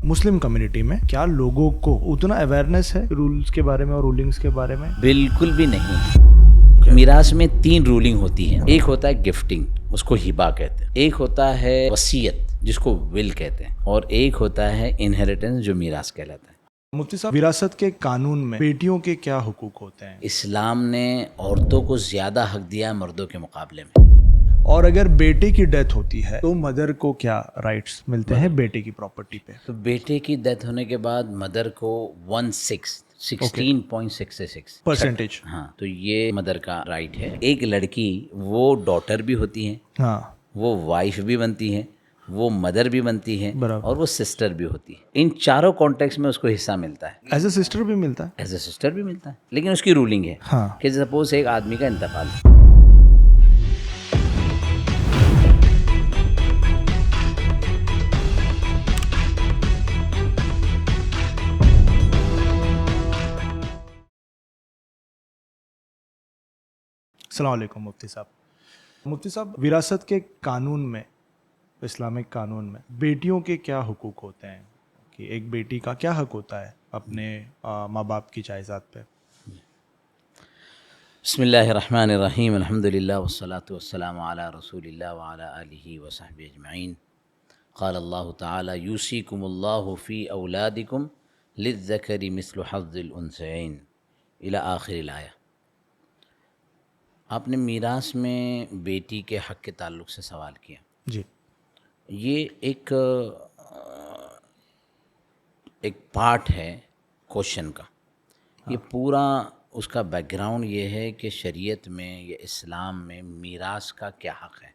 Muslim community में क्या लोगों को उतना अवेयरनेस है रूल्स के बारे में और रूलिंग्स के बारे में? बिल्कुल भी नहीं। मीरास में 3 रूलिंग होती है। एक होता है गिफ्टिंग, उसको हिबा कहते हैं। एक होता है वसीयत, जिसको विल कहते हैं। और एक होता है इनहेरिटेंस, जो मीरास कहलाता है। मुफ्ती साहब, विरासत के कानून में बेटियों के क्या हुकूक होते हैं? इस्लाम ने औरतों को ज़्यादा हक दिया है मर्दों के मुकाबले में। और अगर बेटे की डेथ होती है तो मदर को क्या राइट्स मिलते हैं बेटे की प्रॉपर्टी पे? तो बेटे की डेथ होने के बाद मदर को 16.66 परसेंटेज। हाँ, तो ये मदर का राइट है। एक लड़की वो डॉटर भी होती है, हाँ, वो वाइफ भी बनती है, वो मदर भी बनती है, बराबर। और वो सिस्टर भी होती है। इन चारों कॉन्टेक्स्ट में उसको हिस्सा मिलता है। एज ए सिस्टर भी मिलता है? एज ए सिस्टर भी मिलता है, लेकिन उसकी रूलिंग है हाँ। कि सपोज एक आदमी का इंतकाल है। अस्सलाम वालेकुम मुफ्ती साहब। मुफ्ती साहब, विरासत के कानून में, इस्लामिक कानून में बेटियों के क्या हुकूक होते हैं? कि एक बेटी का क्या हक होता है अपने माँ बाप की जायदाद पे? बिस्मिल्लाहिर्रहमानिर्रहीम, अल्हम्दुलिल्लाह वस्सलातु वस्सलामु अला रसूलिल्लाह व अला आलिहि व सहबिहि अजमईन। क़ाल अल्लाहु तआला यूसीकुमुल्लाहु फ़ी औलादिकुम लिज़्ज़करि मिस्लु हज़्ज़िल उन्सयैन इला आखिरिल आया। आपने मीरास में बेटी के हक़ के ताल्लुक़ से सवाल किया। जी। ये एक पार्ट है क्वेश्चन का। ये पूरा उसका बैकग्राउंड ये है कि शरीयत में या इस्लाम में मीरास का क्या हक़ है,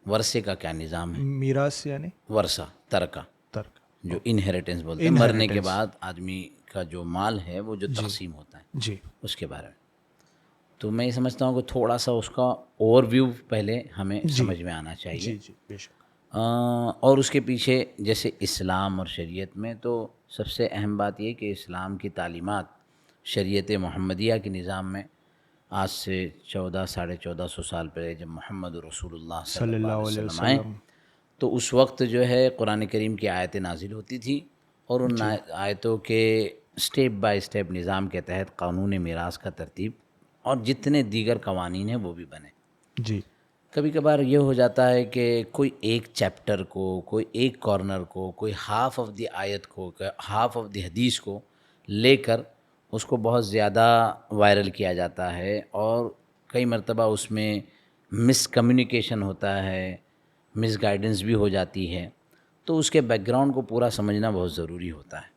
वर्से का क्या निज़ाम है। मीरास यानी वर्सा, तरका, तर्क। जो इनहेरिटेंस बोलते हैं, मरने के बाद आदमी का जो माल है वो जो तकसीम होता है, जी। उसके बारे में। तो मैं ये समझता हूँ कि थोड़ा सा उसका ओवरव्यू पहले हमें समझ में आना चाहिए। जी जी, बेशक। और उसके पीछे जैसे इस्लाम और शरीयत में, तो सबसे अहम बात ये कि इस्लाम की तालीमात शरीयत मुहम्मदिया के निज़ाम में आज से 1400-1450 साल पहले जब मोहम्मद रसूलुल्लाह सल्लल्लाहु अलैहि वसल्लम आए, तो उस वक्त जो है कुरान करीम की आयतें नाजिल होती थी, और उन आयतों के स्टेप बाय स्टेप निज़ाम के तहत कानून मीरास का तरतीब और जितने दीगर कवानीन हैं वो भी बने। जी। कभी कभार ये हो जाता है कि कोई एक चैप्टर को, कोई एक कॉर्नर को, कोई हाफ ऑफ द आयत को, हाफ ऑफ द हदीस को लेकर उसको बहुत ज़्यादा वायरल किया जाता है, और कई मरतबा उसमें मिसकम्युनिकेशन होता है, मिसगाइडेंस भी हो जाती है। तो उसके बैकग्राउंड को पूरा समझना बहुत ज़रूरी होता है।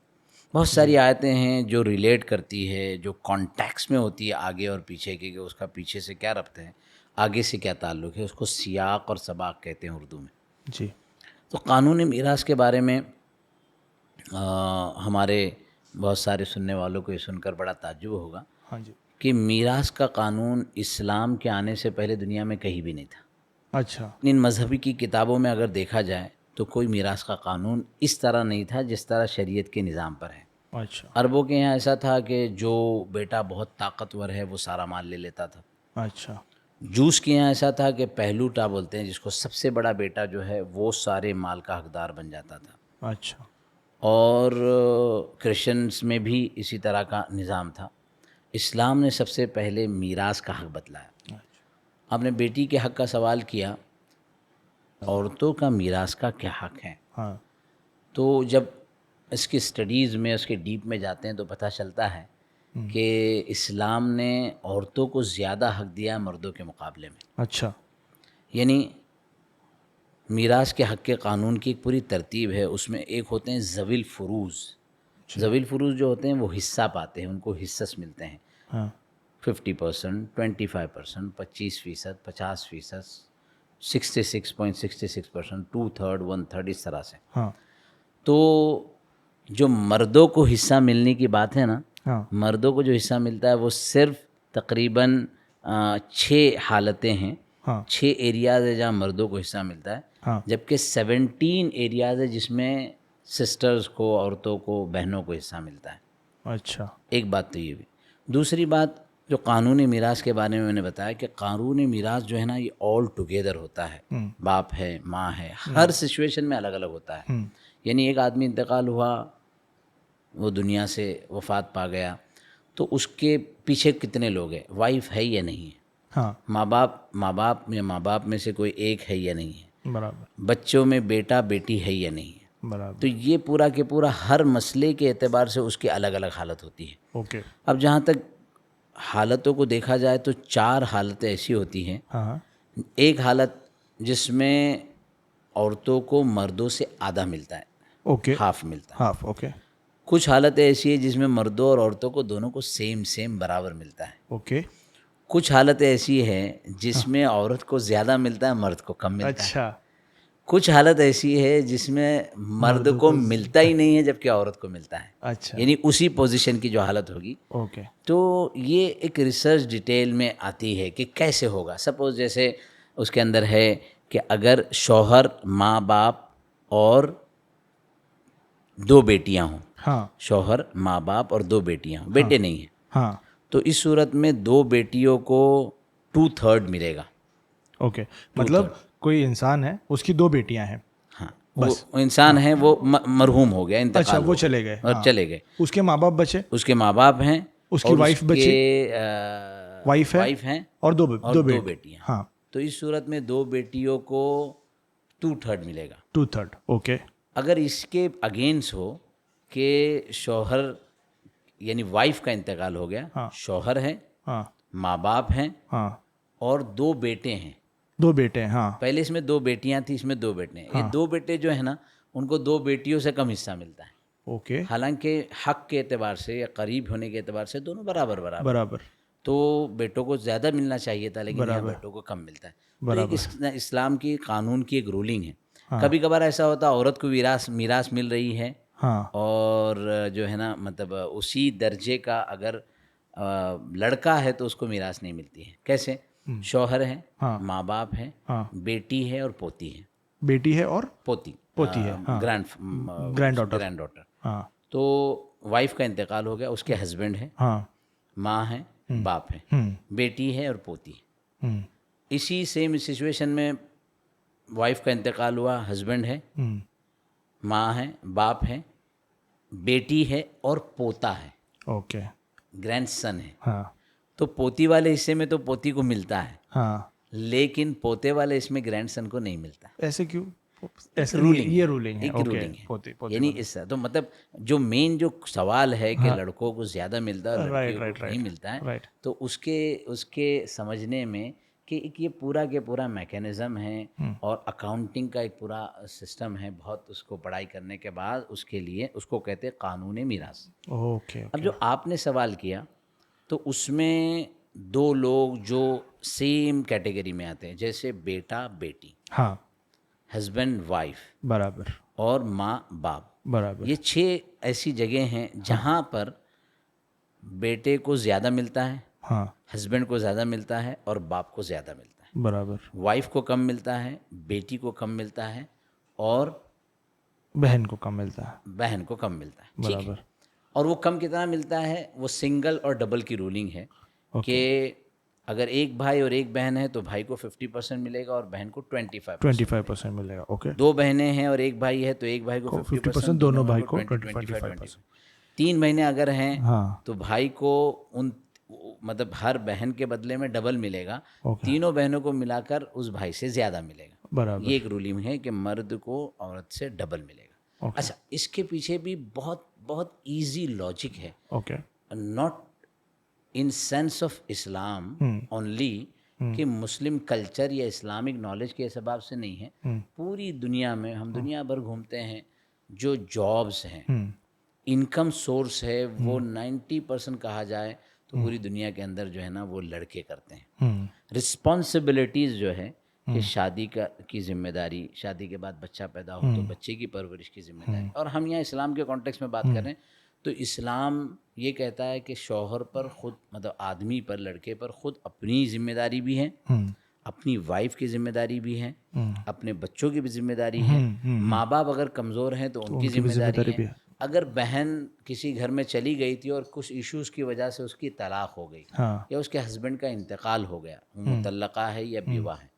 बहुत सारी आयतें हैं जो रिलेट करती है, जो कॉन्टेक्स्ट में होती है आगे और पीछे के, कि उसका पीछे से क्या रब्त है, आगे से क्या ताल्लुक़ है, उसको सियाक और सबाक कहते हैं उर्दू में। जी। तो कानून मीरास के बारे में हमारे बहुत सारे सुनने वालों को ये सुनकर बड़ा ताज्जुब होगा। हाँ जी। कि मीरास का कानून इस्लाम के आने से पहले दुनिया में कहीं भी नहीं था। अच्छा। इन मजहबी की किताबों में अगर देखा जाए तो कोई मीरास का कानून इस तरह नहीं था जिस तरह शरीयत के निज़ाम पर है। अच्छा। अरबों के यहाँ ऐसा था कि जो बेटा बहुत ताकतवर है वो सारा माल ले लेता था। अच्छा। जूस के यहाँ ऐसा था कि पहलूटा बोलते हैं जिसको, सबसे बड़ा बेटा जो है वो सारे माल का हकदार बन जाता था। अच्छा। और क्रिश्चियंस में भी इसी तरह का निज़ाम था। इस्लाम ने सबसे पहले मीरास का हक़ बतलाया। अच्छा। आपने बेटी के हक़ का सवाल किया, औरतों का मीरास का क्या हक़ है। हाँ। तो जब इसकी स्टडीज़ में, उसके डीप में जाते हैं तो पता चलता है कि इस्लाम ने औरतों को ज़्यादा हक़ दिया मर्दों के मुकाबले में। अच्छा। यानी मीरास के हक़ के कानून की एक पूरी तरतीब है। उसमें एक होते हैं ज़विल फ़ुरूज़। ज़विल फ़ुरूज़ जो होते हैं वो हिस्सा पाते हैं, उनको हिस्सस मिलते हैं। हाँ। 50%, 25%, 25%, 50%, 66.66%, 2/3, 1/3, इस तरह से। हाँ। तो जो मर्दों को हिस्सा मिलने की बात है ना, हाँ। मर्दों को जो हिस्सा मिलता है वो सिर्फ तकरीबन 6 हालतें हैं, हाँ। 6 एरियाज़ है जहाँ मर्दों को हिस्सा मिलता है। हाँ। जबकि 17 एरियाज़ है जिसमें सिस्टर्स को, औरतों को, बहनों को हिस्सा मिलता है। अच्छा। एक बात तो ये भी। दूसरी बात, जो कानूनी मीरास के बारे में मैंने बताया कि कानूनी मीरास जो है ना, ये ऑल टुगेदर होता है। बाप है, माँ है, हर सिचुएशन में अलग अलग होता है। यानी एक आदमी इंतकाल हुआ, वो दुनिया से वफ़ात पा गया, तो उसके पीछे कितने लोग हैं? वाइफ है या नहीं है? हाँ माँ बाप में से कोई एक है या नहीं है? बराबर बच्चों में बेटा बेटी है या नहीं है? बराबर। तो ये पूरा के पूरा हर मसले के एतबार से उसकी अलग अलग हालत होती है। ओके। अब जहाँ तक हालतों को देखा जाए तो 4 हालतें ऐसी होती हैं। हाँ हाँ एक हालत जिसमें औरतों को मर्दों से आधा मिलता है, ओके। हाफ मिलता है। हाफ ओके कुछ हालतें ऐसी है जिसमें मर्दों और औरतों को दोनों को सेम बराबर मिलता है। ओके। कुछ हालतें ऐसी हैं जिसमें औरत को ज़्यादा मिलता है, मर्द को कम मिलता है। अच्छा। कुछ हालत ऐसी है जिसमें मर्द मर्दों को को मिलता ही नहीं है जबकि औरत को मिलता है, अच्छा यानी उसी पोजीशन की जो हालत होगी। ओके। तो ये एक रिसर्च डिटेल में आती है कि कैसे होगा। सपोज जैसे उसके अंदर है कि अगर शौहर, माँ बाप और 2 बेटियां हों, हाँ शौहर, माँ बाप और 2 बेटियां हों, हाँ बेटे नहीं हैं, हाँ तो इस सूरत में 2 बेटियों को 2/3 मिलेगा। ओके। मतलब कोई इंसान है, उसकी 2 बेटियां हैं। हाँ, बस। वो इंसान हाँ है, वो मरहूम हो गया, अच्छा, इंतकाल वो हो गया चले गए। और हाँ, चले गए। उसके माँ बाप बचे, उसके माँ बाप हैं उसकी और वाइफ उसके बची, वाइफ है वाइफ हैं और दो और 2 बेटे। बेटियां। हाँ तो इस सूरत में 2 बेटियों को 2/3 मिलेगा। 2/3 ओके। अगर इसके अगेंस्ट हो कि शौहर यानी वाइफ का इंतकाल हो गया, हाँ शौहर है, हाँ माँ बाप हैं हाँ। और 2 बेटे हैं। 2 बेटे हैं। हाँ पहले इसमें 2 बेटियां थी, इसमें 2 बेटे हैं। ये हाँ 2 बेटे जो है ना, उनको 2 बेटियों से कम हिस्सा मिलता है। ओके। हालांकि हक के एतबार से या करीब होने के एतबार से दोनों बराबर बराबर, बराबर तो बेटों को ज़्यादा मिलना चाहिए था, लेकिन यहाँ बराबर बेटों को कम मिलता है। तो एक बराबर। इस्लाम की कानून की एक रूलिंग है। हाँ कभी कभार ऐसा होता है औरत को मीरास मिल रही है हाँ और जो है ना, मतलब उसी दर्जे का अगर लड़का है तो उसको मीरास नहीं मिलती है। कैसे? शौहर है, हाँ माँ बाप है, हाँ। बेटी है और पोती है। बेटी है और पोती पोती है। हाँ ग्रैंड डॉटर। Grand daughter. हाँ तो वाइफ का इंतकाल हो गया, उसके हस्बैंड है, हाँ। माँ है, बाप है, बेटी है और पोती है। हम्म इसी सेम सिचुएशन में वाइफ का इंतकाल हुआ, हस्बैंड है, हम्म माँ है, बाप है, बेटी है और पोता है, ओके। ग्रैंडसन है। हाँ तो पोती वाले हिस्से में तो पोती को मिलता है, हाँ। लेकिन पोते वाले इसमें ग्रैंडसन को नहीं मिलता। ऐसे क्यों? ऐसे रूलिंग ये रूलिंग है। एक ओके। रूलिंग है। पोती पोती यानी वाला। इस तो मतलब जो मेन जो सवाल है कि हाँ लड़कों को ज़्यादा मिलता है और राइट लड़कियों राइट को नहीं राइट मिलता है, राइट। तो उसके उसके समझने में कि एक ये पूरा के पूरा मैकेनिज़्म है और अकाउंटिंग का एक पूरा सिस्टम है, बहुत उसको पढ़ाई करने के बाद उसके लिए उसको कहते हैं कानून मीरास। ओके अब ओके। जो आपने सवाल किया तो उसमें 2 लोग जो सेम कैटेगरी में आते हैं, जैसे बेटा बेटी, हाँ हस्बैंड वाइफ बराबर और माँ बाप। बराबर। ये 6 ऐसी जगह हैं जहाँ पर बेटे को ज़्यादा मिलता है, हाँ हस्बैंड को ज़्यादा मिलता है और बाप को ज़्यादा मिलता है। बराबर। वाइफ को कम मिलता है, बेटी को कम मिलता है और बहन को कम मिलता है। बहन को कम मिलता है। ठीक है। बराबर। और वो कम कितना मिलता है? वो सिंगल और डबल की रूलिंग है ओके। कि अगर एक भाई और एक बहन है तो भाई को 50% मिलेगा और बहन को 25%। 25% मिलेगा। ओके। 2 बहनें हैं और एक भाई है तो एक भाई को 50%, 50%, दोनों दोनों भाई भाई को को 25%। 25%। 3 महीने अगर हैं हाँ तो भाई को उन मतलब हर बहन के बदले में डबल मिलेगा, ओके तीनों बहनों को मिलाकर उस भाई से ज़्यादा मिलेगा। बराबर। ये एक रूलिंग है कि मर्द को औरत से डबल मिलेगा। ओके अच्छा, इसके पीछे भी बहुत बहुत ईजी लॉजिक है, okay. Not in sense of Islam only कि मुस्लिम कल्चर या इस्लामिक नॉलेज के हिसाब से नहीं है। पूरी दुनिया में हम दुनिया भर घूमते हैं, जो जॉब्स हैं, इनकम सोर्स है, वो 90% कहा जाए तो पूरी दुनिया के अंदर जो है ना वो लड़के करते हैं। रिस्पॉन्सिबिलिटीज़ जो है कि शादी की जिम्मेदारी, शादी के बाद बच्चा पैदा हो तो बच्चे की परवरिश की जिम्मेदारी, और हम यहाँ इस्लाम के कॉन्टेक्स्ट में बात कर रहे हैं तो इस्लाम ये कहता है कि शौहर पर खुद, मतलब आदमी पर, लड़के पर खुद अपनी जिम्मेदारी भी है, अपनी वाइफ की जिम्मेदारी भी है, अपने बच्चों की भी जिम्मेदारी है, माँ बाप अगर कमज़ोर हैं तो उनकी जिम्मेदारी है। अगर बहन किसी घर में चली गई थी और कुछ इश्यूज़ की वजह से उसकी तलाक हो गई हाँ या उसके हस्बैंड का इंतकाल हो गया, वो मुतल्लका है या विवाह है,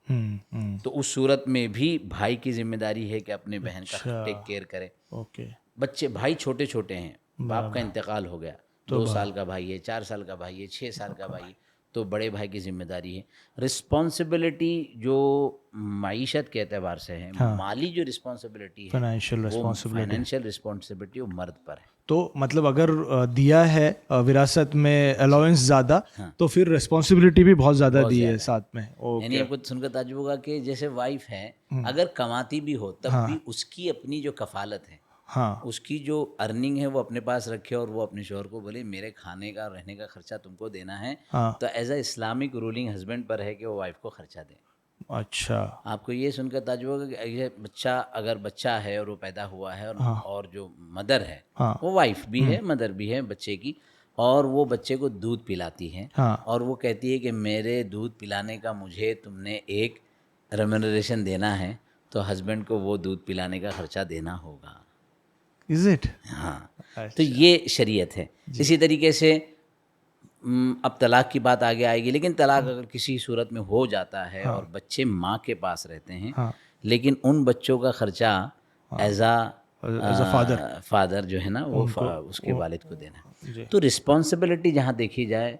तो उस सूरत में भी भाई की जिम्मेदारी है कि अपने बहन का अच्छा। टेक केयर करे। ओके। बच्चे भाई छोटे छोटे हैं, बाप का बराबर। इंतकाल हो गया, तो 2 साल का भाई है, 4 साल का भाई है, 6 साल का भाई है, तो बड़े भाई की जिम्मेदारी है। रिस्पॉन्सिबिलिटी जो माईशत के एतबार से है, हाँ। माली जो रिस्पॉन्सिबिलिटी है, फाइनेंशियल वो रिस्पॉन्सिबिलिटी। फाइनेंशियल रिस्पॉन्सिबिलिटी वो मर्द पर है। तो मतलब अगर दिया है विरासत में अलाउंस ज़्यादा, हाँ। तो फिर रिस्पॉन्सिबिलिटी भी बहुत ज़्यादा बहुत दी है ज़्यादा है। साथ में। यानी ओके। आपको सुनकर ताज्जुब होगा कि जैसे वाइफ है, अगर कमाती भी हो तब भी उसकी अपनी जो कफालत है, हाँ। उसकी जो अर्निंग है वो अपने पास रखे और वो अपने शोहर को बोले मेरे खाने का रहने का खर्चा तुमको देना है। हाँ। तो as a Islamic ruling husband पर है कि वो वाइफ को खर्चा दे। अच्छा। आपको ये सुनकर ताज्जुब होगा कि ये बच्चा, अगर बच्चा है और वो पैदा हुआ है और जो मदर है, हाँ। वो वाइफ भी है, मदर भी है बच्चे की, और वो बच्चे को दूध पिलाती है, हाँ। और वो कहती है कि मेरे दूध पिलाने का मुझे तुमने एक रेम्यूनरेशन देना है, तो हस्बैंड को वो दूध पिलाने का खर्चा देना होगा। Is it? हाँ, तो अच्छा। ये शरीयत है। इसी तरीके से अब तलाक की बात आगे आएगी, लेकिन तलाक अगर किसी सूरत में हो जाता है और बच्चे माँ के पास रहते हैं, हाँ। लेकिन उन बच्चों का खर्चा as as a father father जो है ना वो उनको उसके वालिद को देना है। जी। तो रिस्पॉन्सिबिलिटी जहाँ देखी जाए,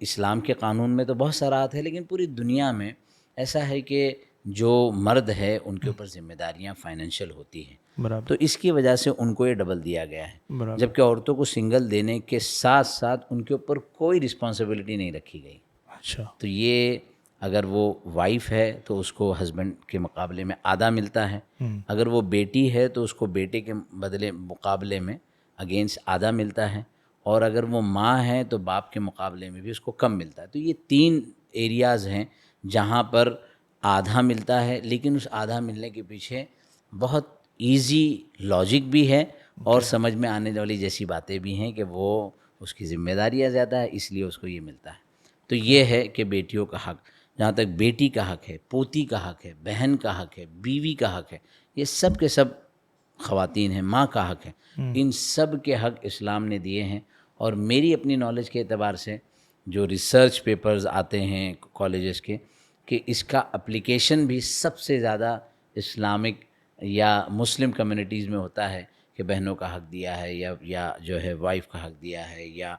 इस्लाम के कानून में तो बहुत सारा आता है, लेकिन पूरी दुनिया में ऐसा है कि जो मर्द है उनके ऊपर जिम्मेदारियाँ फाइनेंशियल होती हैं, बराबर। तो इसकी वजह से उनको ये डबल दिया गया है। बराबर। जबकि औरतों को सिंगल देने के साथ साथ उनके ऊपर कोई रिस्पॉन्सिबिलिटी नहीं रखी गई। अच्छा। तो ये अगर वो वाइफ है तो उसको हस्बैंड के मुकाबले में आधा मिलता है, अगर वो बेटी है तो उसको बेटे के बदले मुकाबले में अगेंस्ट आधा मिलता है, और अगर वो माँ है तो बाप के मुकाबले में भी उसको कम मिलता है। तो ये 3 एरियाज़ हैं जहाँ पर आधा मिलता है, लेकिन उस आधा मिलने के पीछे बहुत इजी लॉजिक भी है और समझ में आने वाली जैसी बातें भी हैं कि वो उसकी जिम्मेदारियाँ ज़्यादा है, इसलिए उसको ये मिलता है। तो ये है कि बेटियों का हक़, जहाँ तक बेटी का हक़ है, पोती का हक़ है, बहन का हक़ है, बीवी का हक़ है, ये सब के सब ख़वातीन हैं, माँ का हक़ है, इन सब के हक़ इस्लाम ने दिए हैं। और मेरी अपनी नॉलेज के एतबार से जो रिसर्च पेपर्स आते हैं कॉलेजेस के, कि इसका एप्लीकेशन भी सबसे ज़्यादा इस्लामिक या मुस्लिम कम्युनिटीज़ में होता है कि बहनों का हक़ दिया है, या जो है वाइफ का हक़ दिया है, या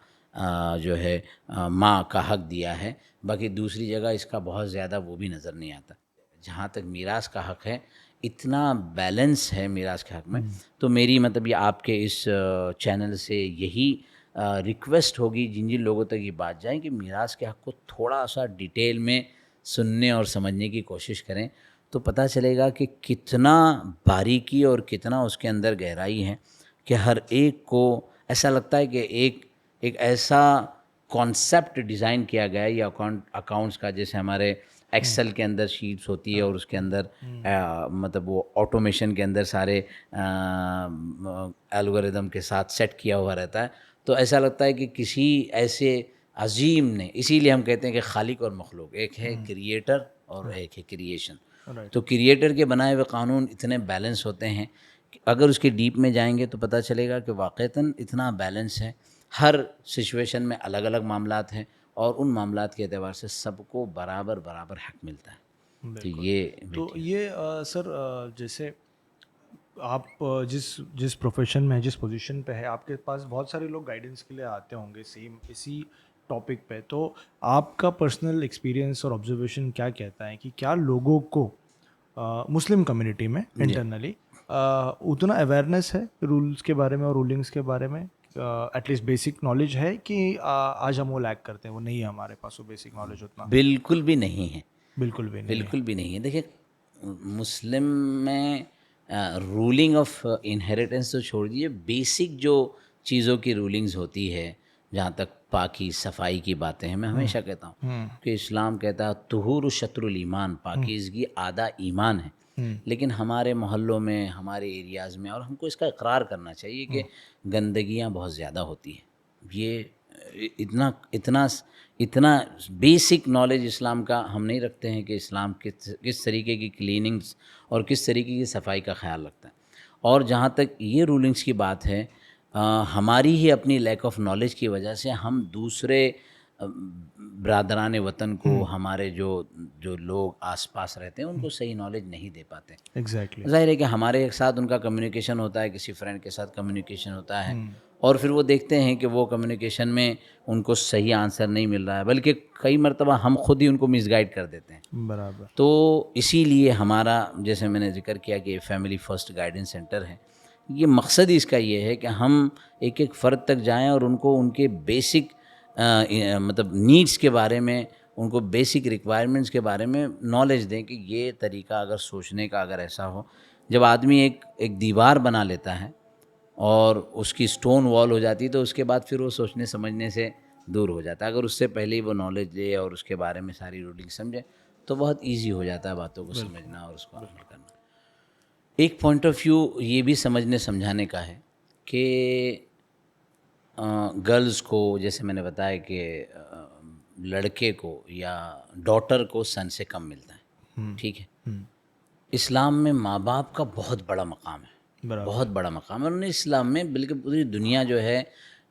जो है माँ का हक़ दिया है। बाकी दूसरी जगह इसका बहुत ज़्यादा वो भी नज़र नहीं आता। जहाँ तक मीरास का हक़ है, इतना बैलेंस है मीरास के हक़ में। तो मेरी मतलब ये आपके इस चैनल से यही रिक्वेस्ट होगी, जिन जिन लोगों तक ये बात जाए, कि मीरास के हक़ को थोड़ा सा डिटेल में सुनने और समझने की कोशिश करें, तो पता चलेगा कि कितना बारीकी और कितना उसके अंदर गहराई है, कि हर एक को ऐसा लगता है कि एक ऐसा कॉन्सेप्ट डिज़ाइन किया गया है, या अकाउंट्स का, जैसे हमारे एक्सेल के अंदर शीट्स होती है और उसके अंदर मतलब वो ऑटोमेशन के अंदर सारे एल्गोरिदम के साथ सेट किया हुआ रहता है। तो ऐसा लगता है कि किसी ऐसे अजीम ने, इसीलिए हम कहते हैं कि खालिक और मखलूक, एक है क्रिएटर और एक है क्रिएशन। राइट। तो क्रिएटर के बनाए हुए कानून इतने बैलेंस होते हैं कि अगर उसके डीप में जाएंगे तो पता चलेगा कि वाक़ईतन इतना बैलेंस है। हर सिचुएशन में अलग अलग मामलात हैं, और उन मामलात के एतबार से सबको बराबर बराबर हक़ मिलता है। तो बिल्कुल। ये तो ये सर जैसे आप जिस प्रोफेशन में है, जिस पोजीशन पे है, आपके पास बहुत सारे लोग गाइडेंस के लिए आते होंगे सेम इसी टॉपिक पे। तो आपका पर्सनल एक्सपीरियंस और ऑब्जर्वेशन क्या कहता है कि क्या लोगों को मुस्लिम कम्युनिटी में इंटरनली उतना अवेयरनेस है रूल्स के बारे में और रूलिंग्स के बारे में? एटलीस्ट बेसिक नॉलेज है कि आज हम वो लैक करते हैं, वो नहीं है हमारे पास वो बेसिक नॉलेज उतना? बिल्कुल भी नहीं है, बिल्कुल भी नहीं है। बिल्कुल भी नहीं है। देखिए, मुस्लिम में रूलिंग ऑफ इनहेरिटेंस तो छोड़ दीजिए, बेसिक जो चीज़ों की रूलिंग्स होती है, जहाँ तक पाकी सफाई की बातें हैं, मैं हमेशा कहता हूँ कि इस्लाम कहता है तुहूर शत्रुल ईमान, पाकीज़गी आधा ईमान है। लेकिन हमारे मोहल्लों में, हमारे एरियाज़ में, और हमको इसका इकरार करना चाहिए कि गंदगियाँ बहुत ज़्यादा होती हैं। ये इतना इतना इतना बेसिक नॉलेज इस्लाम का हम नहीं रखते हैं कि इस्लाम किस तरीके की क्लीनिंग्स और किस तरीके की सफाई का ख्याल रखता है। और जहाँ तक ये रूलिंग्स की बात है, हमारी ही अपनी लैक ऑफ नॉलेज की वजह से हम दूसरे बरादरान वतन को, हमारे जो जो लोग आसपास रहते हैं उनको सही नॉलेज नहीं दे पाते। एग्जैक्टली। ज़ाहिर है कि हमारे साथ उनका कम्युनिकेशन होता है, किसी फ्रेंड के साथ कम्युनिकेशन होता है, और फिर वो देखते हैं कि वो कम्युनिकेशन में उनको सही आंसर नहीं मिल रहा है, बल्कि कई मरतबा हम खुद ही उनको मिसगाइड कर देते हैं। बराबर। तो इसीलिए हमारा, जैसे मैंने जिक्र किया कि फैमिली फर्स्ट गाइडेंस सेंटर है, ये मकसद ही इसका ये है कि हम एक एक फ़र्द तक जाएं और उनको उनके बेसिक मतलब नीड्स के बारे में, उनको बेसिक रिक्वायरमेंट्स के बारे में नॉलेज दें कि ये तरीका अगर सोचने का अगर ऐसा हो। जब आदमी एक दीवार बना लेता है और उसकी स्टोन वॉल हो जाती है, तो उसके बाद फिर वो सोचने समझने से दूर हो जाता है। अगर उससे पहले ही वो नॉलेज ले और उसके बारे में सारी रूलिंग समझे तो बहुत ईजी हो जाता है बातों को समझना और उसको अमल करना। एक पॉइंट ऑफ व्यू ये भी समझने समझाने का है कि गर्ल्स को, जैसे मैंने बताया कि लड़के को या डॉटर को सन से कम मिलता है, ठीक है। इस्लाम में माँ बाप का बहुत बड़ा मकाम है, बहुत बड़ा मकाम है। उन्होंने इस्लाम में बल्कि पूरी दुनिया जो है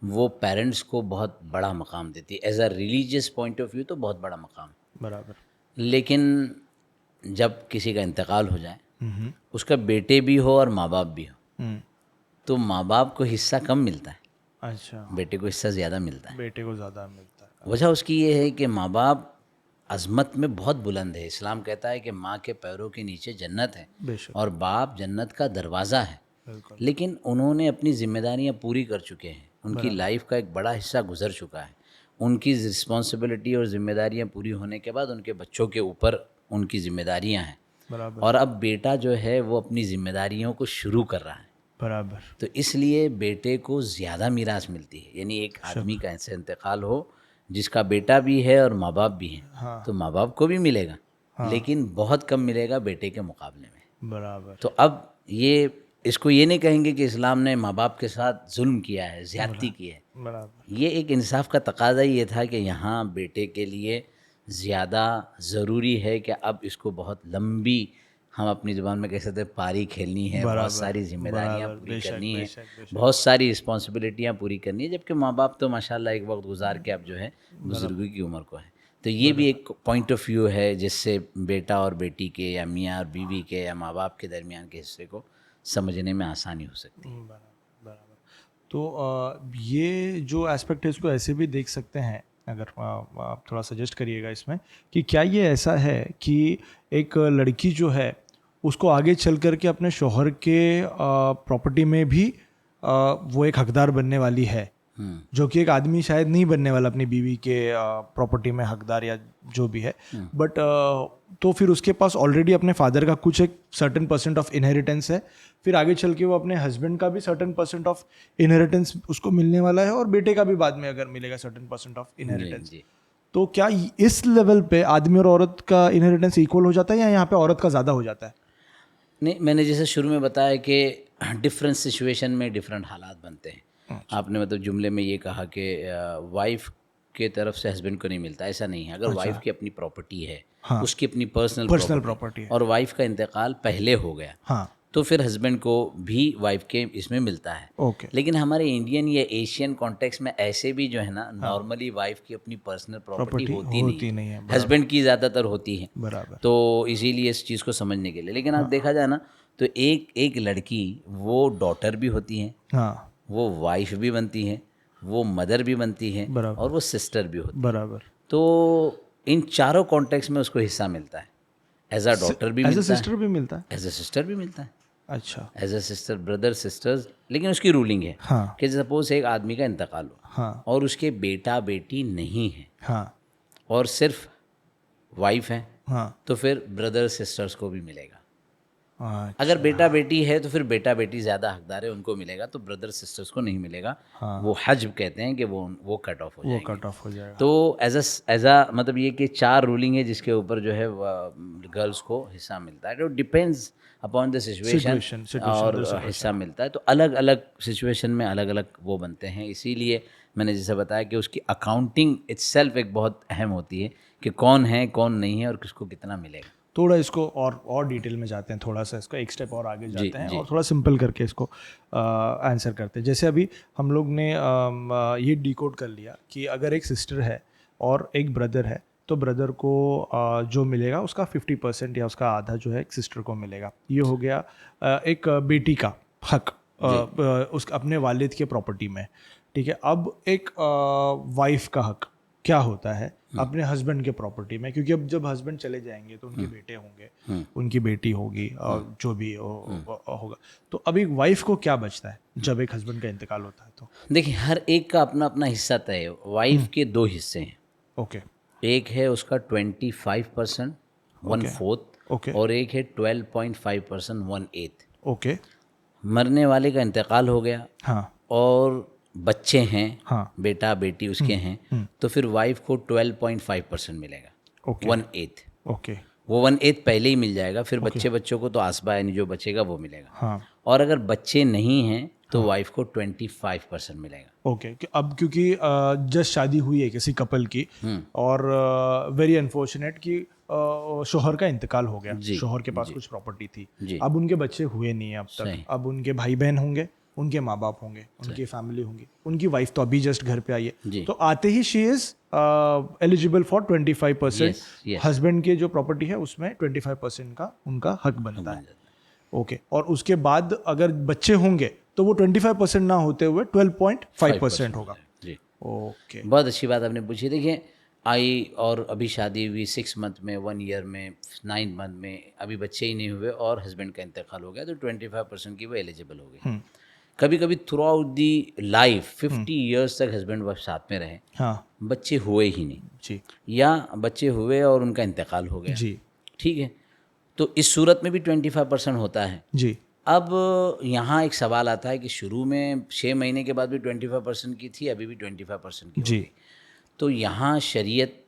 वो पेरेंट्स को बहुत बड़ा मकाम देती है। As a religious point of view तो बहुत बड़ा मकाम। बराबर। लेकिन जब किसी का इंतकाल हो जाए, उसका बेटे भी हो और माँ बाप भी हो, तो माँ बाप को हिस्सा कम मिलता है, अच्छा, बेटे को हिस्सा ज़्यादा मिलता है। बेटे को ज़्यादा मिलता है। वजह उसकी ये है कि माँ बाप अज़मत में बहुत बुलंद है। इस्लाम कहता है कि माँ के पैरों के नीचे जन्नत है बेशक। और बाप जन्नत का दरवाज़ा है। बिल्कुल। लेकिन उन्होंने अपनी ज़िम्मेदारियाँ पूरी कर चुके हैं, उनकी लाइफ का एक बड़ा हिस्सा गुजर चुका है। उनकी रिस्पॉन्सिबिलिटी और ज़िम्मेदारियाँ पूरी होने के बाद उनके बच्चों के ऊपर उनकी ज़िम्मेदारियाँ हैं, बराबर। और अब बेटा जो है वो अपनी ज़िम्मेदारियों को शुरू कर रहा है। बराबर। तो इसलिए बेटे को ज़्यादा मीरास मिलती है। यानी एक आदमी का ऐसे इंतकाल हो जिसका बेटा भी है और माँ बाप भी हैं, हाँ। तो माँ बाप को भी मिलेगा, लेकिन बहुत कम मिलेगा बेटे के मुकाबले में। बराबर। तो अब ये, इसको ये नहीं कहेंगे कि इस्लाम ने माँ बाप के साथ जुल्म किया है, ज़्यादती की है। बराबर। ये एक इंसाफ का तकाज़ा ये था कि यहाँ बेटे के लिए ज़्यादा ज़रूरी है कि अब इसको बहुत लंबी, हम अपनी ज़ुबान में कह सकते हैं, पारी खेलनी है, बहुत सारी जिम्मेदारियाँ पूरी करनी है, बहुत सारी रिस्पॉन्सिबिलिटियाँ पूरी करनी है। जबकि माँ बाप तो माशाल्लाह एक वक्त गुजार के अब जो है बुजुर्गी की उम्र को है। तो ये भी एक पॉइंट ऑफ व्यू है जिससे बेटा और बेटी के, या मियाँ और बीवी के, या माँ बाप के दरमियान के हिस्से को समझने में आसानी हो सकती है। बराबर। तो ये जो एस्पेक्ट है इसको ऐसे भी देख सकते हैं, अगर आप थोड़ा सजेस्ट करिएगा इसमें, कि क्या ये ऐसा है कि एक लड़की जो है उसको आगे चल कर के अपने शौहर के प्रॉपर्टी में भी वो एक हकदार बनने वाली है, जो कि एक आदमी शायद नहीं बनने वाला अपनी बीवी के प्रॉपर्टी में हकदार या जो भी है, बट तो फिर उसके पास ऑलरेडी अपने फादर का कुछ एक सर्टेन परसेंट ऑफ इनहेरिटेंस है, फिर आगे चल के वो अपने हस्बैंड का भी सर्टेन परसेंट ऑफ इनहेरिटेंस उसको मिलने वाला है, और बेटे का भी बाद में अगर मिलेगा सर्टेन परसेंट ऑफ इनहेरिटेंस। तो क्या इस लेवल पे आदमी और औरत का इनहेरिटेंस इक्वल हो जाता है, या यहाँ पे औरत का ज़्यादा हो जाता है? नहीं, मैंने जैसे शुरू में बताया कि डिफरेंट सिचुएशन में डिफरेंट हालात बनते हैं। आपने मतलब जुमले में ये कहा कि वाइफ के तरफ से हस्बैंड को नहीं मिलता, ऐसा नहीं है। अगर वाइफ की अपनी प्रॉपर्टी है, उसकी अपनी पर्सनल प्रॉपर्टी है, और वाइफ का इंतकाल पहले हो गया, तो फिर हस्बैंड को भी वाइफ के इसमें मिलता है। लेकिन हमारे इंडियन या एशियन कॉन्टेक्स्ट में ऐसे भी जो है ना, नॉर्मली वाइफ की अपनी पर्सनल प्रॉपर्टी होती नहीं है, हस्बैंड की ज़्यादातर होती है। बराबर। तो इसीलिए इस चीज़ को समझने के लिए, लेकिन आप देखा जाए ना तो एक लड़की वो डॉटर भी होती है, वो वाइफ भी बनती है, वो मदर भी बनती है, और वो सिस्टर भी होती है। बराबर। तो इन चारों कॉन्टेक्स्ट में उसको हिस्सा मिलता है। एज अ डॉटर भी मिलता है, एज अ सिस्टर भी मिलता है, एज अ सिस्टर भी मिलता है। अच्छा, as a sister, brother, sisters. लेकिन उसकी रूलिंग है कि सपोज एक आदमी का इंतकाल हो और उसके बेटा बेटी नहीं है, और सिर्फ वाइफ है, तो फिर ब्रदर सिस्टर्स को भी मिलेगा। अगर बेटा बेटी है तो फिर बेटा बेटी ज़्यादा हकदार है, उनको मिलेगा, तो ब्रदर सिस्टर्स को नहीं मिलेगा। वो हज्ब कहते हैं कि वो कट ऑफ हो जाएगा। तो एज अ मतलब ये कि 4 रूलिंग है जिसके ऊपर जो है गर्ल्स को हिस्सा मिलता है। तो डिपेंड्स अपॉन द सिचुएशन और हिस्सा मिलता है। तो अलग अलग सिचुएशन में अलग अलग वो बनते हैं। इसीलिए मैंने जैसे बताया कि उसकी अकाउंटिंग इट्सेल्फ एक बहुत अहम होती है कि कौन है कौन नहीं है और किसको कितना मिलेगा। थोड़ा इसको और डिटेल में जाते हैं, थोड़ा सा इसको एक स्टेप और आगे जाते हैं और थोड़ा सिंपल करके इसको आंसर करते हैं। जैसे अभी हम लोग ने ये डिकोड कर लिया कि अगर एक सिस्टर है और एक ब्रदर है, तो ब्रदर को जो मिलेगा उसका 50% या उसका आधा जो है सिस्टर को मिलेगा। ये हो गया एक बेटी का हक उसका अपने वालिद के प्रॉपर्टी में, ठीक है। अब एक वाइफ का हक क्या होता है अपने हस्बैंड के प्रॉपर्टी में, क्योंकि अब जब हस्बैंड चले जाएंगे तो उनके बेटे होंगे, उनकी बेटी होगी और जो भी होगा, तो अब एक वाइफ को क्या बचता है जब एक हस्बैंड का इंतकाल होता है? तो देखिए, हर एक का अपना अपना हिस्सा तय है। वाइफ के 2 हिस्से हैं। ओके एक है उसका 25%, 1/4, ओके और एक है 12.5%, 1/8। ओके मरने वाले का इंतकाल हो गया हाँ और बच्चे हैं, हाँ बेटा बेटी उसके हैं, तो फिर वाइफ को 12.5% मिलेगा, ओके 1/8। ओके वो 1/8 पहले ही मिल जाएगा, फिर बच्चों को तो आसबा यानी जो बचेगा वो मिलेगा। हाँ और अगर बच्चे नहीं हैं तो वाइफ को 25% मिलेगा। ओके। अब क्योंकि जस्ट शादी हुई है किसी कपल की और वेरी अनफॉर्चुनेट कि शोहर का इंतकाल हो गया, जी, शोहर के पास कुछ प्रॉपर्टी थी, जी। अब उनके बच्चे हुए नहीं है अब तक, सही। अब उनके भाई बहन होंगे, उनके माँ बाप होंगे, उनकी फैमिली होंगी, उनकी वाइफ तो अभी जस्ट घर पे आई जी। है, तो आते ही she is eligible for 25%। Yes, yes। Husband की जो प्रॉपर्टी है उसमें 25% का उनका हक बनता है। ओके और उसके बाद अगर बच्चे होंगे तो वो 25% ना होते हुए 12.5% होगा। जी। ओके बहुत अच्छी बात आपने पूछी। देखिए, आई और अभी शादी हुई 6 मंथ में, 1 ईयर में, 9 मंथ में, अभी बच्चे ही नहीं हुए और हस्बैंड का इंतकाल हो गया, तो 25% की वो एलिजिबल हो गई। कभी कभी through out the life 50 years तक हस्बैंड वाइफ साथ में रहे, हाँ बच्चे हुए ही नहीं, जी या बच्चे हुए और उनका इंतकाल हो गया, जी ठीक है, तो इस सूरत में भी 25% होता है। जी अब यहाँ एक सवाल आता है कि शुरू में 6 महीने के बाद भी 25% की थी, अभी भी 25% की हो जी गई। तो यहाँ शरीयत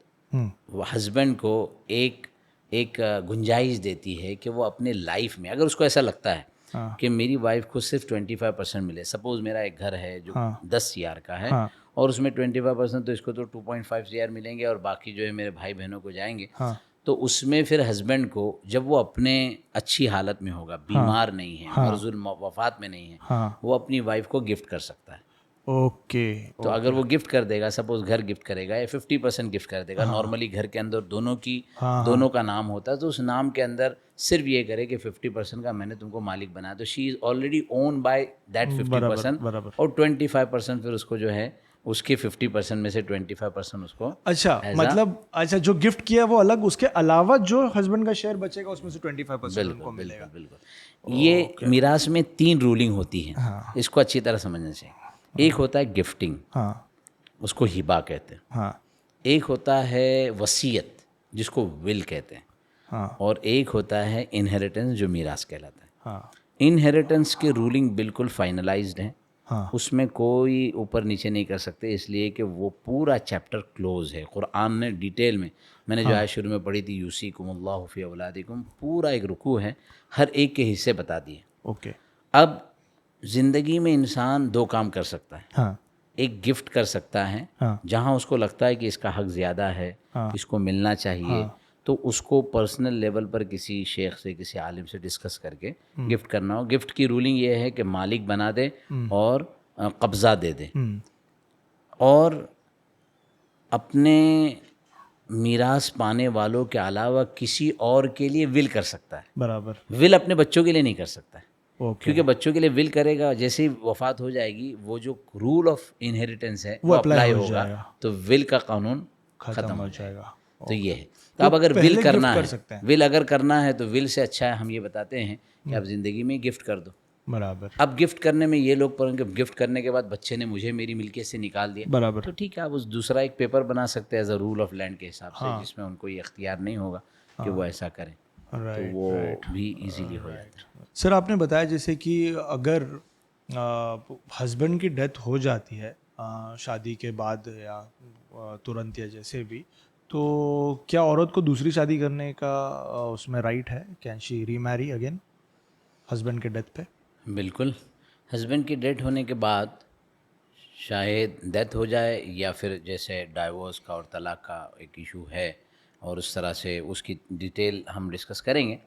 हस्बैंड को एक एक गुंजाइश देती है कि वो अपने लाइफ में, अगर उसको ऐसा लगता है हाँ कि मेरी वाइफ को सिर्फ 25% मिले, सपोज़ मेरा एक घर है जो हाँ 10 CR का है, हाँ और उसमें 25%, तो इसको तो 2.5 CR मिलेंगे और बाकी जो है मेरे भाई बहनों को जाएंगे। हाँ तो उसमें फिर हस्बैंड को, जब वो अपने अच्छी हालत में होगा, बीमार नहीं है, मर्जुल वफात में नहीं है, हाँ वो अपनी वाइफ को गिफ्ट कर सकता है। ओके तो अगर वो गिफ्ट कर देगा, सपोज घर गिफ्ट करेगा या 50% गिफ्ट कर देगा, नॉर्मली घर के अंदर दोनों का नाम होता है, तो उस नाम के अंदर सिर्फ ये करे कि 50% का मैंने तुमको मालिक बनाया, तो she is already own by that 50%, बराबर। और 25% फिर उसको जो है उसके 50% में से 25% उसको अच्छा as a- मतलब अच्छा जो गिफ्ट किया वो अलग, उसके अलावा जो हस्बैंड का शेयर बचेगा उसमें से 25% उनको मिलेगा। बिल्कुल। ये मिरास में 3 रूलिंग होती हैं, इसको अच्छी तरह समझना चाहिए। एक होता है गिफ्टिंग, हाँ उसको हिबा कहते हैं। हाँ एक होता है वसीयत, जिसको विल कहते हैं। हाँ और एक होता है इनहेरिटेंस, जो मीरास कहलाता है। हाँ इनहेरिटेंस के रूलिंग बिल्कुल फाइनलाइज्ड हैं, हाँ उसमें कोई ऊपर नीचे नहीं कर सकते, इसलिए कि वो पूरा चैप्टर क्लोज है। कुरान ने डिटेल में, मैंने जो आयत शुरू में पढ़ी थी, यूसीकुमुल्लाहु फी औलादिकुम, पूरा एक रुकू है, हर एक के हिस्से बता दिए। ओके अब ज़िंदगी में इंसान 2 काम कर सकता है। हाँ एक गिफ्ट कर सकता है, हाँ जहाँ उसको लगता है कि इसका हक ज़्यादा है, हाँ इसको मिलना चाहिए, तो उसको पर्सनल लेवल पर किसी शेख से, किसी आलिम से डिस्कस करके गिफ्ट करना हो। गिफ्ट की रूलिंग ये है कि मालिक बना दे और कब्ज़ा दे दे, और अपने मीरास पाने वालों के अलावा किसी और के लिए विल कर सकता है। बराबर विल अपने बच्चों के लिए नहीं कर सकता है, ओके क्योंकि बच्चों के लिए विल करेगा, जैसे ही वफात हो जाएगी, वो जो रूल ऑफ इनहेरिटेंस है वो अप्लाई हो होगा, जाएगा, तो विल का कानून खत्म हो हो जाएगा। जाएगा। तो ये है। तो तो अब अगर विल पहले करना गिफ्ट कर है, सकते हैं। विल अगर करना है, तो विल से अच्छा है हम ये बताते हैं कि आप ज़िंदगी में गिफ्ट कर दो। बराबर अब गिफ्ट करने में ये लोग पढ़ेंगे, गिफ्ट करने के बाद बच्चे ने मुझे मेरी मिल्कियत से निकाल दिया, बराबर तो ठीक है, आप उस दूसरा एक पेपर बना सकते हैं as a rule of land के हिसाब से, जिसमें उनको ये अख्तियार नहीं होगा कि वो ऐसा करें, तो वो भी इजीली हो जाता है। सर आपने बताया जैसे कि अगर हस्बैंड की डेथ हो जाती है शादी के बाद या तुरंत या जैसे भी, तो क्या औरत को दूसरी शादी करने का उसमें राइट है? Can she remarry again husband के डेथ पे? बिल्कुल। हस्बैंड की डेथ होने के बाद, शायद डेथ हो जाए या फिर जैसे डाइवोर्स का और तलाक का एक इशू है, और उस तरह से उसकी डिटेल हम डिस्कस करेंगे,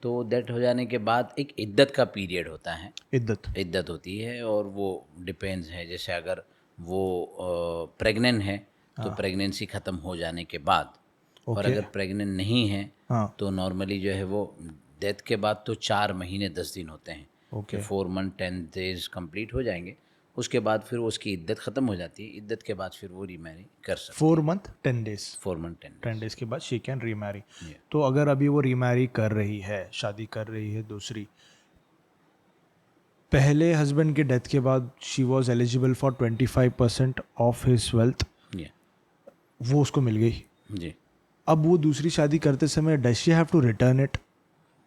तो डेथ हो जाने के बाद एक इद्दत का पीरियड होता है, इद्दत होती है, और वो डिपेंड्स है, जैसे अगर वो प्रेग्नेंट है तो प्रेगनेंसी ख़त्म हो जाने के बाद, और Okay. अगर प्रेग्नेंट नहीं है हाँ तो नॉर्मली जो है वो डेथ के बाद तो 4 महीने 10 दिन होते हैं, ओके 4 मंथ 10 डेज कंप्लीट हो जाएंगे, उसके बाद फिर उसकी इद्दत ख़त्म हो जाती है, इद्दत के बाद फिर वो रीमैरी कर सकते 4 मंथ 10 डेज हैं, 4 मंथ 10 10 डेज के बाद शी कैन रीमैरी। Yeah. तो अगर अभी वो रीमैरी कर रही है, शादी कर रही है दूसरी, पहले हस्बैंड के डेथ के बाद she was eligible for 25% of his wealth, Yeah. वो उसको मिल गई। जी अब वो दूसरी शादी करते समय does she have to return it,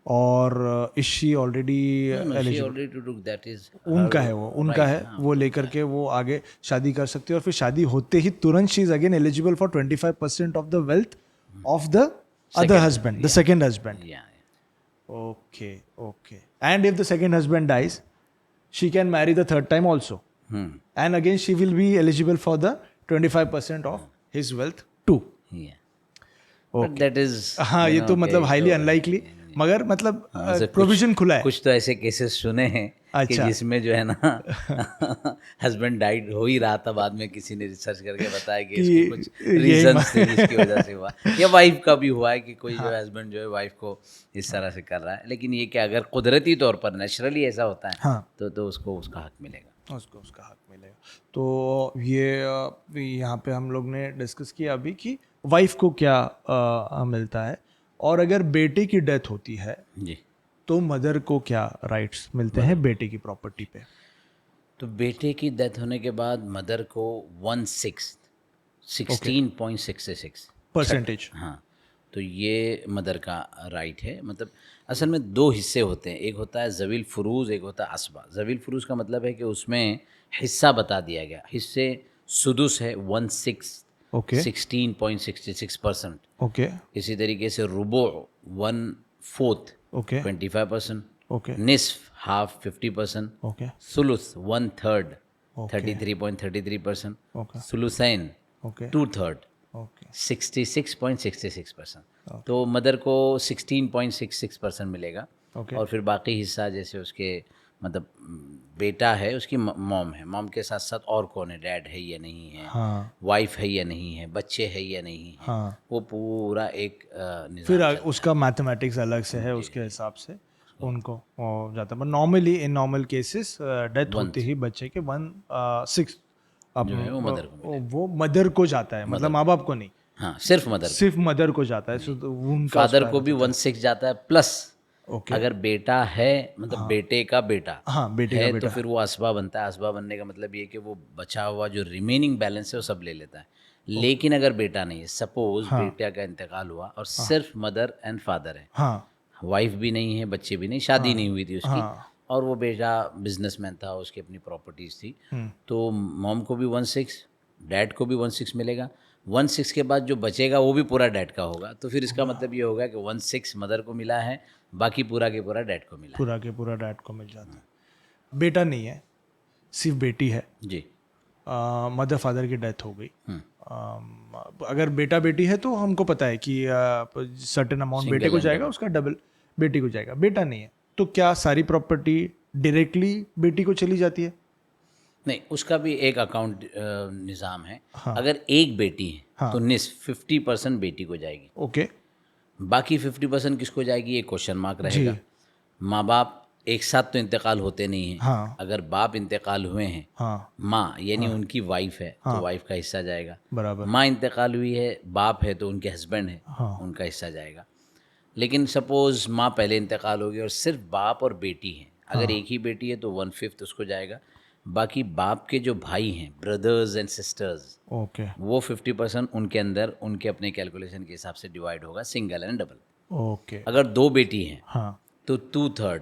और is she already eligible? Already to that is उनका है, वो उनका है, वो लेकर के वो आगे शादी कर सकती है, और फिर शादी होते ही तुरंत she is again eligible for 25% of the wealth of the other husband, the second husband. या Okay, okay. And if the second husband dies, she can marry the third time also. And again, she will be eligible for the 25% of his wealth too. या Okay. But that is हाँ, ये तो मतलब highly unlikely, मगर मतलब provision खुला है। कुछ तो ऐसे केसेस सुने हैं कि अच्छा। जिसमें जो है ना हस्बैंड डाइड हो ही रहा था, बाद में किसी ने रिसर्च करके बताया कि इसके कुछ रीजंस थे जिसकी वजह से हुआ, या वाइफ का भी हुआ है कि कोई जो है हस्बैंड जो है वाइफ को इस तरह से कर रहा है, लेकिन ये कि अगर कुदरती तौर पर नेचुरली ऐसा होता है हाँ, तो उसको उसका हक मिलेगा। उसको उसका हक मिलेगा। तो ये यहाँ पे हम लोग ने डिस्कस किया अभी कि वाइफ को क्या मिलता है, और अगर बेटे की डेथ होती है जी तो मदर को क्या राइट्स मिलते हैं बेटे की प्रॉपर्टी पे? तो बेटे की डेथ होने के बाद मदर को 16.66 परसेंटेज। हाँ, तो ये मदर का राइट है। मतलब असल में 2 हिस्से होते हैं, एक होता है ज़वील फ़ुरूज़, एक होता है असबा। ज़वील फ़ुरूज़ का मतलब है कि उसमें हिस्सा बता दिया गया, हिस्से सुदुस है 1/6 ओके 16.66%, ओके इसी तरीके से रुबो 1/4 ओके 25%, ओके निस्फ हाफ 50%, ओके सुलुस 1/3 Okay. 33.33%, ओके सुलुसैन ओके 2/3 ओके 66.66%। तो मदर को 16.66% मिलेगा, ओके और फिर बाकी हिस्सा जैसे उसके मतलब बेटा है, उसकी मॉम है, मॉम के साथ साथ और कौन है, डैड है या नहीं है, हाँ वाइफ है या नहीं है, बच्चे है या नहीं है, हाँ। वो पूरा एक निज़ाम फिर चलता है। उसका मैथमेटिक्स अलग से है, उसके हिसाब से उनको हो जाता है। But normally in normal cases death होते ही बच्चे के 1/6 जो है वो मदर को वो मदर को जाता है, मतलब माँ बाप को नहीं, हाँ, सिर्फ मदर को। सिर्फ मदर को जाता है। सो तो उनका फादर को भी 1/6 जाता है, प्लस ओके अगर बेटा है, मतलब बेटे का बेटा हाँ बेटे का है, बेटा तो फिर वो असबा बनता है। असबा बनने का मतलब ये कि वो बचा हुआ जो रिमेनिंग बैलेंस है वो सब ले लेता है। लेकिन अगर बेटा नहीं है, सपोज बेटा का इंतकाल हुआ और सिर्फ मदर एंड फादर है, हाँ वाइफ भी नहीं है, बच्चे भी नहीं, शादी नहीं हुई थी उसकी, हाँ और वो बेटा बिजनेसमैन था, उसकी अपनी प्रॉपर्टीज थी, हम्म, तो मॉम को भी 1/6, डैड को भी 1/6 मिलेगा। 1/6 के बाद जो बचेगा वो भी पूरा डैड का होगा। तो फिर इसका मतलब ये होगा कि 1/6 मदर को मिला है, बाकी पूरा के पूरा डैड को मिला पूरा के पूरा डैड को मिल जाता है। बेटा नहीं है, सिर्फ बेटी है, है। जी मदर फादर की डेथ हो गई। हम्म, अगर बेटा बेटी है तो हमको पता है कि सर्टेन अमाउंट बेटे को जाएगा, उसका डबल बेटी को जाएगा। बेटा नहीं है तो क्या सारी प्रॉपर्टी डायरेक्टली बेटी को चली जाती है? नहीं, उसका भी एक अकाउंट निज़ाम है। हाँ। अगर एक बेटी है हाँ। तो निस्फ 50% बेटी को जाएगी, ओके बाकी 50% किसको जाएगी, ये क्वेश्चन मार्क जी रहेगा। माँ बाप एक साथ तो इंतकाल होते नहीं हैं। हाँ अगर बाप इंतकाल हुए हैं, हाँ माँ यानी उनकी वाइफ है, तो वाइफ का हिस्सा जाएगा। बराबर माँ इंतकाल हुई है, बाप है तो उनके हस्बैंड है, हाँ उनका हिस्सा जाएगा। लेकिन सपोज माँ पहले इंतकाल हो गई और सिर्फ बाप और बेटी हैं, अगर एक ही बेटी है तो 1/5 उसको जाएगा, बाकी बाप के जो भाई हैं, ब्रदर्स एंड सिस्टर्स, ओके वो 50% उनके अंदर उनके अपने कैलकुलेशन के हिसाब से डिवाइड होगा, सिंगल एंड डबल। ओके अगर 2 बेटी हैं हाँ तो 2/3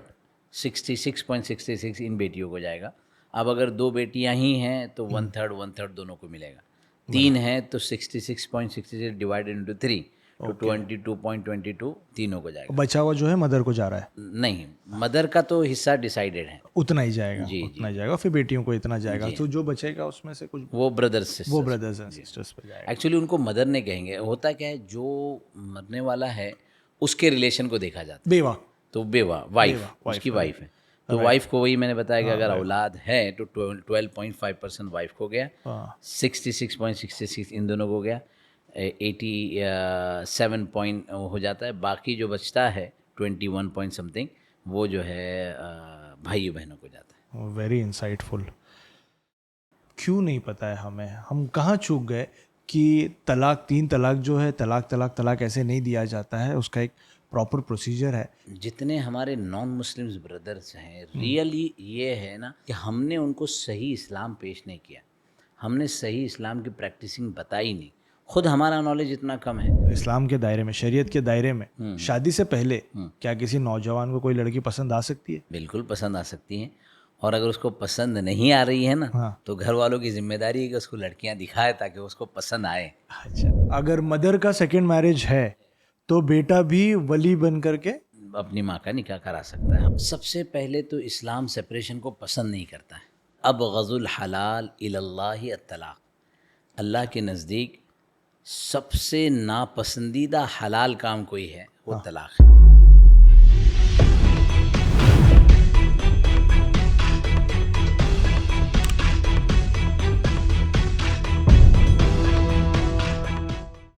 66.66 इन बेटियों को जाएगा। अब अगर 2 बेटियां ही हैं तो 1/3 1/3 दोनों को मिलेगा। 3 हैं तो 66.66 डिवाइडेड इंटू 3 तो 22.22 तीनों को जाएगा। बचा हुआ जो है मदर को जा रहा है, नहीं, मदर का तो हिस्सा डिसाइडेड है, उतना ही जाएगा, जी, उतना ही जाएगा, फिर बेटियों को इतना जाएगा, तो जो बचेगा उसमें से कुछ वो ब्रदर्स से। वो ब्रदर्स एंड सिस्टर्स पे जाएगा। एक्चुअली उनको मदर ने कहेंगे। होता क्या है, जो मरने वाला है उसके रिलेशन को देखा जाता है, बेवा तो बेवा वाइफ उसकी वाइफ है, तो वाइफ को वही मैंने बताया कि अगर औलाद है तो 12.5% वाइफ को गया, हाँ 66.66 इन दोनों को गया, 87 पॉइंट हो जाता है, बाकी जो बचता है 21 पॉइंट समथिंग वो जो है भाइयों बहनों को जाता है। Very insightful. क्यों नहीं पता है हमें, हम कहाँ चूक गए कि तलाक, 3 तलाक जो है, तलाक तलाक तलाक ऐसे नहीं दिया जाता है, उसका एक प्रॉपर प्रोसीजर है। जितने हमारे नॉन मुस्लिम्स ब्रदर्स हैं, रियली ये है ना कि हमने उनको सही इस्लाम पेश नहीं किया, हमने सही इस्लाम की प्रैक्टिसिंग बताई नहीं, खुद हमारा नॉलेज इतना कम है। इस्लाम के दायरे में, शरीयत के दायरे में शादी से पहले क्या किसी नौजवान को कोई लड़की पसंद आ सकती है? बिल्कुल पसंद आ सकती हैं, और अगर उसको पसंद नहीं आ रही है ना हाँ। तो घर वालों की जिम्मेदारी है कि उसको लड़कियां दिखाए ताकि उसको पसंद आए। अच्छा, अगर मदर का सेकंड मैरिज है तो बेटा भी वली बन करके अपनी माँ का निकाह करा सकता है। सबसे पहले तो इस्लाम सेपरेशन को पसंद नहीं करता है। अब गज़ुल हलाल इलल्लाहि अत्तलाक, अल्लाह के नज़दीक सबसे नापसंदीदा हलाल काम कोई है वो तलाक है।